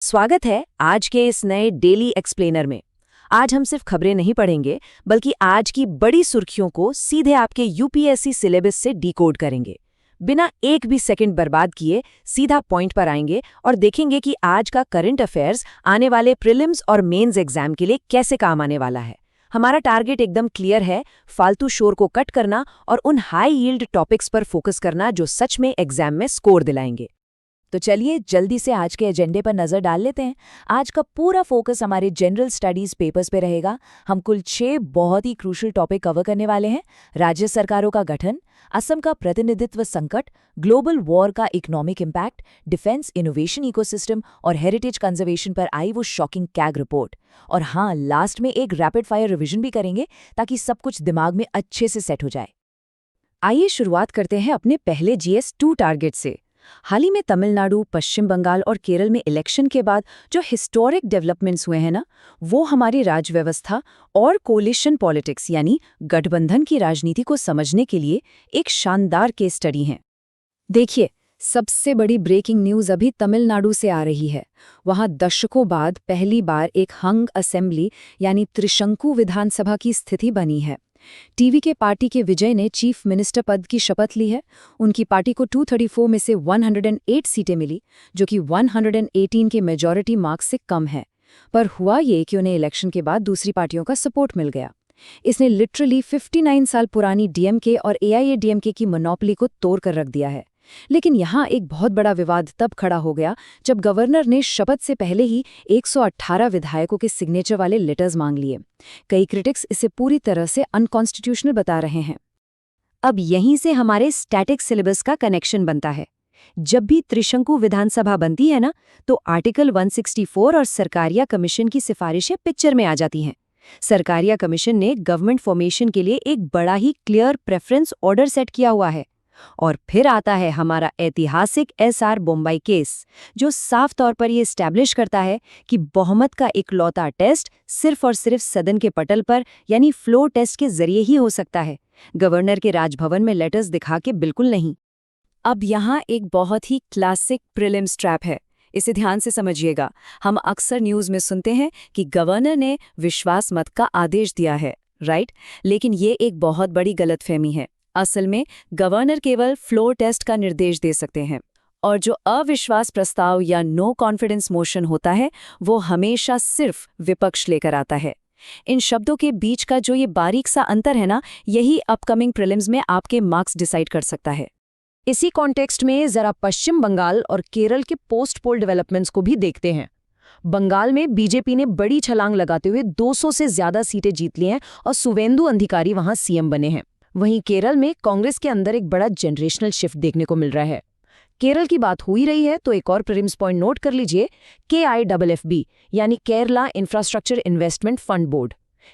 स्वागत है आज के इस नए डेली एक्सप्लेनर में। आज हम सिर्फ खबरें नहीं पढ़ेंगे बल्कि आज की बड़ी सुर्खियों को सीधे आपके यूपीएससी सिलेबस से डिकोड करेंगे। बिना एक भी सेकंड बर्बाद किए सीधा पॉइंट पर आएंगे और देखेंगे कि आज का करंट अफेयर्स आने वाले प्रीलिम्स और मेंस एग्जाम के लिए कैसे काम आने वाला है। हमारा टारगेट एकदम क्लियर है, फालतू शोर को कट करना और उन हाई यील्ड टॉपिक्स पर फोकस करना जो सच में एग्जाम में स्कोर दिलाएंगे। तो चलिए जल्दी से आज के एजेंडे पर नजर डाल लेते हैं। आज का पूरा फोकस हमारे जनरल स्टडीज पेपर्स पे रहेगा। हम कुल 6 बहुत ही क्रूशल टॉपिक कवर करने वाले हैं। राज्य सरकारों का गठन, असम का प्रतिनिधित्व संकट, ग्लोबल वॉर का economic impact, defence innovation ecosystem और हेरिटेज कंजर्वेशन पर आई वो शॉकिंग कैग रिपोर्ट। और हाँ, लास्ट में एक रैपिड फायर रिविजन भी करेंगे ताकि सब कुछ दिमाग में अच्छे से सेट हो जाए। आइए शुरुआत करते हैं अपने पहले GS2 टारगेट से। हाल ही में तमिलनाडु, पश्चिम बंगाल और केरल में इलेक्शन के बाद जो हिस्टोरिक डेवलपमेंट्स हुए हैं ना, वो हमारी राज्य व्यवस्था और कोलिशन पॉलिटिक्स यानी गठबंधन की राजनीति को समझने के लिए एक शानदार केस स्टडी हैं। देखिए, सबसे बड़ी ब्रेकिंग न्यूज़ अभी तमिलनाडु से आ रही है। वहां दशकों बाद पहली बार एक हंग असेंबली यानी त्रिशंकु विधानसभा की स्थिति बनी है। टीवी के पार्टी के विजय ने चीफ मिनिस्टर पद की शपथ ली है। उनकी पार्टी को 234 में से 108 सीटें मिली, जो कि 118 के मेजॉरिटी मार्क्स से कम है। पर हुआ ये कि उन्हें इलेक्शन के बाद दूसरी पार्टियों का सपोर्ट मिल गया। इसने लिटरली 59 साल पुरानी डीएमके और एआईएडीएमके की मोनोपोली को तोड़ कर रख दिया है। लेकिन यहाँ एक बहुत बड़ा विवाद तब खड़ा हो गया जब गवर्नर ने शपथ से पहले ही 118 विधायकों के सिग्नेचर वाले लेटर्स मांग लिए। कई क्रिटिक्स इसे पूरी तरह से अनकॉन्स्टिट्यूशनल बता रहे हैं। अब यहीं से हमारे स्टैटिक सिलेबस का कनेक्शन बनता है। जब भी त्रिशंकु विधानसभा बनती है ना, तो आर्टिकल 164 और सरकारिया कमीशन की सिफारिशें पिक्चर में आ जाती हैं। सरकारिया कमीशन ने गवर्नमेंट फॉर्मेशन के लिए एक बड़ा ही क्लियर प्रेफरेंस ऑर्डर सेट किया हुआ है। और फिर आता है हमारा ऐतिहासिक SR बोम्बई केस, जो साफ तौर पर ये एस्टैब्लिश करता है कि बहुमत का इकलौता टेस्ट सिर्फ और सिर्फ सदन के पटल पर यानी फ्लोर टेस्ट के जरिए ही हो सकता है, गवर्नर के राजभवन में लेटर्स दिखा के बिल्कुल नहीं। अब यहाँ एक बहुत ही क्लासिक प्रीलिम्स ट्रैप है। इसे ध्यान से समझिएगा। हम अक्सर न्यूज़ में सुनते हैं कि गवर्नर ने विश्वास मत का आदेश दिया है, राइट? लेकिन ये एक बहुत बड़ी गलतफहमी है। असल में गवर्नर केवल फ्लोर टेस्ट का निर्देश दे सकते हैं, और जो अविश्वास प्रस्ताव या नो कॉन्फिडेंस मोशन होता है वो हमेशा सिर्फ विपक्ष लेकर आता है। इन शब्दों के बीच का जो ये बारीक सा अंतर है ना, यही अपकमिंग प्रीलिम्स में आपके मार्क्स डिसाइड कर सकता है। इसी कॉन्टेक्स्ट में जरा पश्चिम बंगाल और केरल के पोस्ट पोल डेवलपमेंट्स को भी देखते हैं। बंगाल में बीजेपी ने बड़ी छलांग लगाते हुए 200 से ज्यादा सीटें जीत ली हैं और सुवेंदु अधिकारी वहां सीएम बने हैं। वहीं केरल में कांग्रेस के अंदर एक बड़ा जनरेशनल शिफ्ट देखने को मिल रहा है। केरल की बात हो ही रही है तो एक और प्रीलिम्स पॉइंट नोट कर लीजिए, KIFFB यानी Kerala infrastructure investment fund board.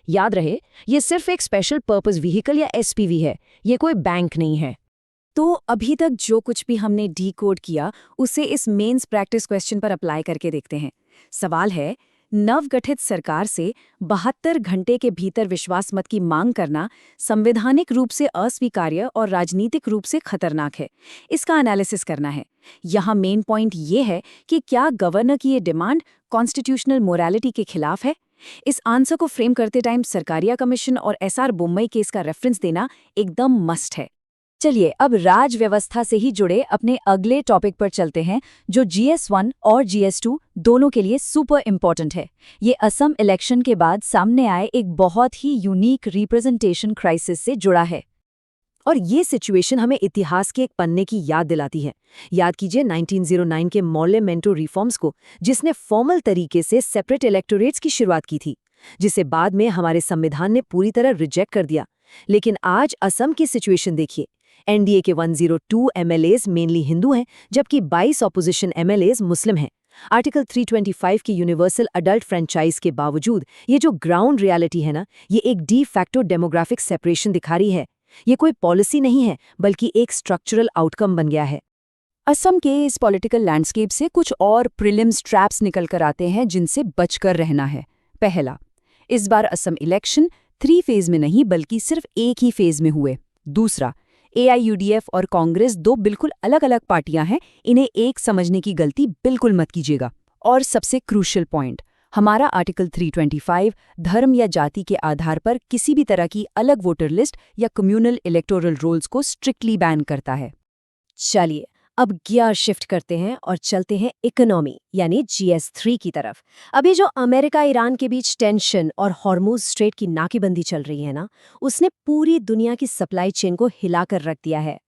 याद रहे, ये सिर्फ एक स्पेशल पर्पस व्हीकल या SPV है, ये कोई बैंक नहीं है। तो अभी तक जो कुछ भी हमने डीकोड किया उसे इस मेंस प्रैक्टिस क्वेश्चन पर अप्लाई करके देखते हैं। सवाल है, नवगठित सरकार से 72 घंटे के भीतर विश्वास मत की मांग करना संवैधानिक रूप से अस्वीकार्य और राजनीतिक रूप से खतरनाक है। इसका एनालिसिस करना है। यहाँ मेन पॉइंट ये है कि क्या गवर्नर की ये डिमांड कॉन्स्टिट्यूशनल मोरालिटी के खिलाफ है। इस आंसर को फ्रेम करते टाइम सरकारिया कमीशन और SR बोम्बई केस का रेफरेंस देना एकदम मस्ट है। चलिए अब राज व्यवस्था से ही जुड़े अपने अगले टॉपिक पर चलते हैं, जो GS1 और GS2 दोनों के लिए सुपर इम्पोर्टेंट है। ये असम इलेक्शन के बाद सामने आए एक बहुत ही यूनिक रिप्रेजेंटेशन क्राइसिस से जुड़ा है। और ये सिचुएशन हमें इतिहास के एक पन्ने की याद दिलाती है। याद कीजिए 1909 के मौर्य मेंटो रिफॉर्म्स को, जिसने फॉर्मल तरीके से सेपरेट इलेक्टोरेट्स की शुरुआत की थी, जिसे बाद में हमारे संविधान ने पूरी तरह रिजेक्ट कर दिया। लेकिन आज असम की सिचुएशन देखिए। NDA के 102 MLAs मेनली हिंदू हैं, जबकि 22 ऑपोजिशन MLAs मुस्लिम हैं। आर्टिकल 325 की यूनिवर्सल अडल्ट फ्रेंचाइज के बावजूद ये जो ग्राउंड रियलिटी है ना, ये एक डी फैक्टो डेमोग्राफिक सेपरेशन दिखा रही है। ये कोई पॉलिसी नहीं है, बल्कि एक स्ट्रक्चरल आउटकम बन गया है। असम के इस पॉलिटिकल लैंडस्केप से कुछ और प्रीलिम्स ट्रैप्स निकल कर आते हैं जिनसे बचकर रहना है। पहला, इस बार असम इलेक्शन 3 फेज में नहीं बल्कि सिर्फ एक ही फेज में हुए। दूसरा, AIUDF और कांग्रेस 2 बिल्कुल अलग अलग पार्टियां हैं, इन्हें एक समझने की गलती बिल्कुल मत कीजिएगा। और सबसे क्रूशियल पॉइंट, हमारा आर्टिकल 325 धर्म या जाति के आधार पर किसी भी तरह की अलग वोटर लिस्ट या कम्युनल इलेक्टोरल रोल्स को स्ट्रिक्टली बैन करता है। चलिए अब गियर शिफ्ट करते हैं और चलते हैं इकोनॉमी यानी GS3 की तरफ। अभी जो अमेरिका ईरान के बीच टेंशन और हॉर्मुज स्ट्रेट की नाकेबंदी चल रही है ना, उसने पूरी दुनिया की सप्लाई चेन को हिलाकर रख दिया है।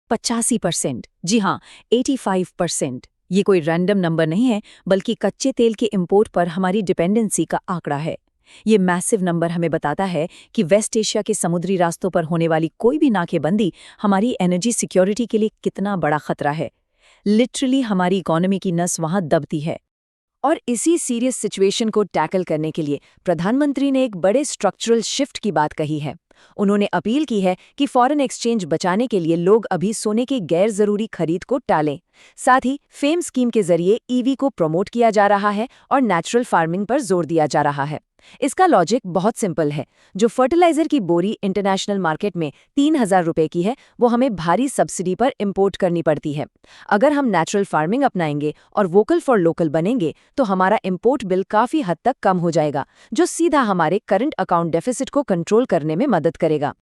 85%, जी हाँ 85%। ये कोई रैंडम नंबर नहीं है, बल्कि कच्चे तेल के इंपोर्ट पर हमारी डिपेंडेंसी का आंकड़ा है। ये मैसिव नंबर हमें बताता है कि वेस्ट एशिया के समुद्री रास्तों पर होने वाली कोई भी नाकेबंदी हमारी एनर्जी सिक्योरिटी के लिए कितना बड़ा खतरा है। लिटरली हमारी इकोनॉमी की नस वहां दबती है। और इसी सीरियस सिचुएशन को टैकल करने के लिए प्रधानमंत्री ने एक बड़े स्ट्रक्चरल शिफ्ट की बात कही है। उन्होंने अपील की है कि फॉरेन एक्सचेंज बचाने के लिए लोग अभी सोने की गैर जरूरी खरीद को टालें। साथ ही फेम स्कीम के जरिए ईवी को प्रमोट किया जा रहा है और नेचुरल फार्मिंग पर जोर दिया जा रहा है। इसका लॉजिक बहुत सिंपल है। जो फर्टिलाइजर की बोरी इंटरनेशनल मार्केट में 3,000 रुपए की है, वो हमें भारी सब्सिडी पर इंपोर्ट करनी पड़ती है। अगर हम नेचुरल फार्मिंग अपनाएंगे और वोकल फॉर लोकल बनेंगे तो हमारा इंपोर्ट बिल काफी हद तक कम हो जाएगा, जो सीधा हमारे करंट अकाउंट डेफिसिट को कंट्रोल करने में मदद करेगा।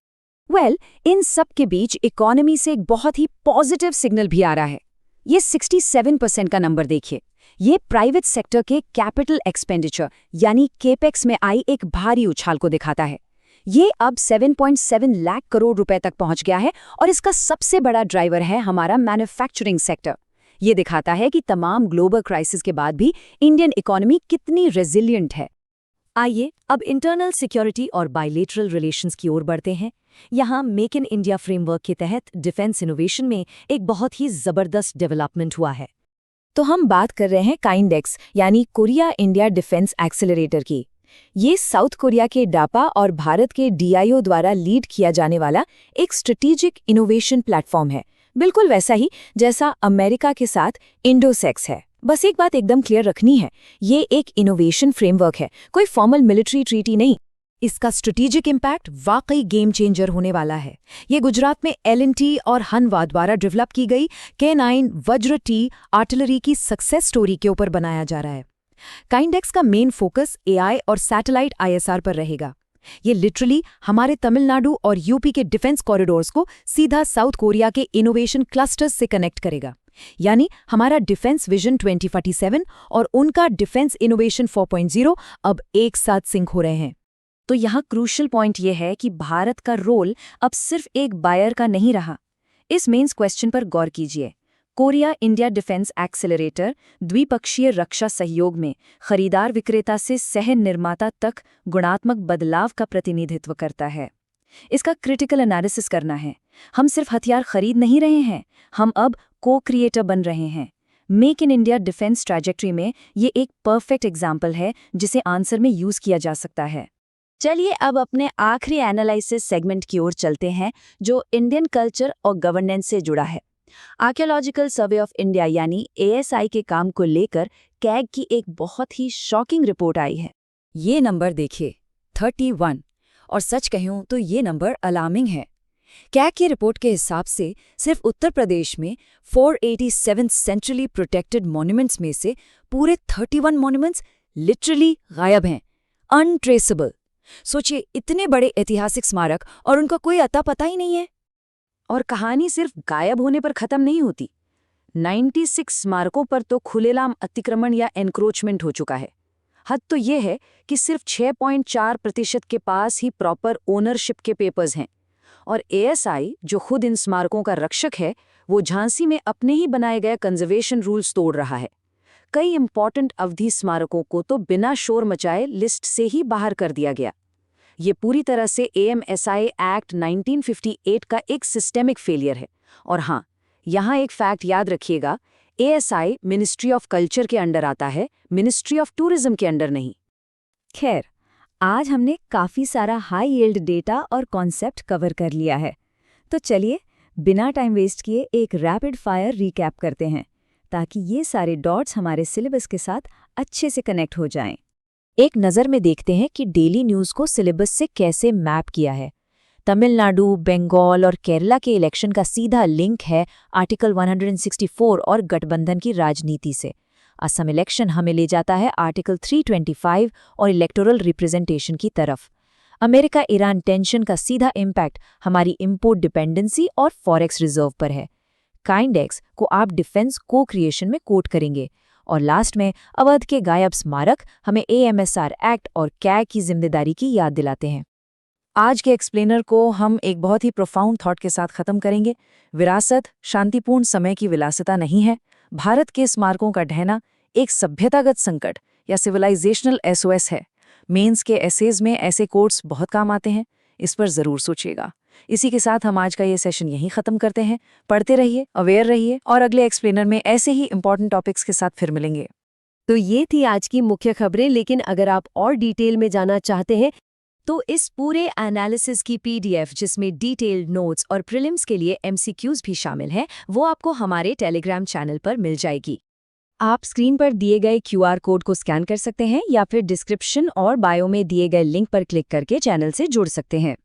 इन सब के बीच इकोनॉमी से एक बहुत ही पॉजिटिव सिग्नल भी आ रहा है। ये 67% का नंबर देखिए। ये प्राइवेट सेक्टर के कैपिटल एक्सपेंडिचर यानी केपेक्स में आई एक भारी उछाल को दिखाता है। ये अब 7.7 लाख करोड़ रुपए तक पहुंच गया है और इसका सबसे बड़ा ड्राइवर है हमारा मैन्युफैक्चरिंग सेक्टर। ये दिखाता है कि तमाम ग्लोबल क्राइसिस के बाद भी इंडियन इकोनॉमी कितनी रेजिलिएंट है। आइए अब इंटरनल सिक्योरिटी और बायलेटरल रिलेशंस की ओर बढ़ते हैं। यहाँ मेक इन इंडिया फ्रेमवर्क के तहत डिफेंस इनोवेशन में एक बहुत ही जबरदस्त डेवलपमेंट हुआ है। तो हम बात कर रहे हैं काइंडेक्स यानी कोरिया इंडिया डिफेंस एक्सेलरेटर की। ये साउथ कोरिया के डापा और भारत के DIO द्वारा लीड किया जाने वाला एक स्ट्रेटेजिक इनोवेशन प्लेटफॉर्म है, बिल्कुल वैसा ही जैसा अमेरिका के साथ इंडोसेक्स है। बस एक बात एकदम क्लियर रखनी है, ये एक इनोवेशन फ्रेमवर्क है, कोई फॉर्मल मिलिट्री ट्रीटी नहीं। इसका स्ट्रेटेजिक इम्पैक्ट वाकई गेम चेंजर होने वाला है। ये गुजरात में L&T और हनवा द्वारा डेवलप की गई K9 वज्र T आर्टिलरी की सक्सेस स्टोरी के ऊपर बनाया जा रहा है। काइंडेक्स का मेन फोकस AI और सैटेलाइट ISR पर रहेगा। ये लिटरली हमारे तमिलनाडु और यूपी के डिफेंस कॉरिडोर्स को सीधा साउथ कोरिया के इनोवेशन क्लस्टर्स से कनेक्ट करेगा। यानी हमारा डिफेंस विजन 2047 और उनका डिफेंस इनोवेशन 4.0 अब एक साथ सिंक हो रहे हैं। तो यहाँ क्रूशियल पॉइंट ये है कि भारत का रोल अब सिर्फ एक बायर का नहीं रहा। इस मेंस क्वेश्चन पर गौर कीजिए। कोरिया इंडिया डिफेंस एक्सेलरेटर द्विपक्षीय रक्षा सहयोग में खरीदार विक्रेता से सह निर्माता तक गुणात्मक बदलाव का प्रतिनिधित्व करता है। इसका क्रिटिकल एनालिसिस करना है। हम सिर्फ हथियार खरीद नहीं रहे हैं, हम अब को-क्रिएटर बन रहे हैं। Make in India defence trajectory में ये एक परफेक्ट एग्जाम्पल है जिसे आंसर में यूज किया जा सकता है। चलिए अब अपने आखिरी एनालिसिस सेगमेंट की ओर चलते हैं, जो इंडियन कल्चर और गवर्नेंस से जुड़ा है। आर्कियोलॉजिकल सर्वे ऑफ इंडिया यानी ASI के काम को लेकर कैग की एक बहुत ही शॉकिंग रिपोर्ट आई है। ये नंबर देखिए 31, और सच कहूं तो ये नंबर अलार्मिंग है। कैग की रिपोर्ट के हिसाब से सिर्फ उत्तर प्रदेश में 487 सेंट्रली प्रोटेक्टेड मॉन्यूमेंट्स में से पूरे 31 मॉन्यूमेंट्स लिटरली गायब हैं, अनट्रेसेबल। सोचिए, इतने बड़े ऐतिहासिक स्मारक और उनका कोई अता पता ही नहीं है। और कहानी सिर्फ गायब होने पर खत्म नहीं होती। 96 स्मारकों पर तो खुलेआम अतिक्रमण या एनक्रोचमेंट हो चुका है। हद तो ये है कि सिर्फ 6.4% के पास ही प्रॉपर ओनरशिप के पेपर्स हैं। और ASI, जो खुद इन स्मारकों का रक्षक है, वो झांसी में अपने ही बनाए गए कंजर्वेशन रूल्स तोड़ रहा है। कई इंपॉर्टेंट अवधि स्मारकों को तो बिना शोर मचाए लिस्ट से ही बाहर कर दिया गया। ये पूरी तरह से AMSI एक्ट 1958 का एक सिस्टेमिक फेलियर है। और हाँ, यहाँ एक फैक्ट याद रखिएगा, ASI मिनिस्ट्री ऑफ कल्चर के अंडर आता है, मिनिस्ट्री ऑफ टूरिज्म के अंडर नहीं। खैर, आज हमने काफ़ी सारा हाई यील्ड डेटा और कॉन्सेप्ट कवर कर लिया है। तो चलिए बिना टाइम वेस्ट किए एक रैपिड फायर रिकैप करते हैं, ताकि ये सारे डॉट्स हमारे सिलेबस के साथ अच्छे से कनेक्ट हो जाएं। एक नज़र में देखते हैं कि डेली न्यूज़ को सिलेबस से कैसे मैप किया है। तमिलनाडु, बंगाल और केरला के इलेक्शन का सीधा लिंक है आर्टिकल 164 और गठबंधन की राजनीति से। असम इलेक्शन हमें ले जाता है आर्टिकल 325 और इलेक्टोरल रिप्रेजेंटेशन की तरफ। अमेरिका ईरान टेंशन का सीधा इम्पैक्ट हमारी इंपोर्ट डिपेंडेंसी और फॉरेक्स रिजर्व पर है। काइंडेक्स को आप डिफेंस को क्रिएशन में कोट करेंगे। और लास्ट में अवध के गायब स्मारक हमें AMSR एक्ट और कैग की जिम्मेदारी की याद दिलाते हैं। आज के एक्सप्लेनर को हम एक बहुत ही प्रोफाउंड थॉट के साथ खत्म करेंगे। विरासत शांतिपूर्ण समय की विलासिता नहीं है। भारत के स्मारकों का ढहना एक सभ्यतागत संकट या सिविलाइजेशनल SOS है। मेंस के एसेज में ऐसे कोट्स बहुत काम आते हैं, इस पर जरूर सोचिएगा। इसी के साथ हम आज का ये सेशन यहीं खत्म करते हैं। पढ़ते रहिए, अवेयर रहिए और अगले एक्सप्लेनर में ऐसे ही इंपॉर्टेंट टॉपिक्स के साथ फिर मिलेंगे। तो ये थी आज की मुख्य खबरें, लेकिन अगर आप और डिटेल में जाना चाहते हैं तो इस पूरे एनालिसिस की PDF, जिसमें डिटेल्ड नोट्स और प्रीलिम्स के लिए MCQs भी शामिल हैं, वो आपको हमारे टेलीग्राम चैनल पर मिल जाएगी। आप स्क्रीन पर दिए गए QR कोड को स्कैन कर सकते हैं या फिर डिस्क्रिप्शन और बायो में दिए गए लिंक पर क्लिक करके चैनल से जुड़ सकते हैं।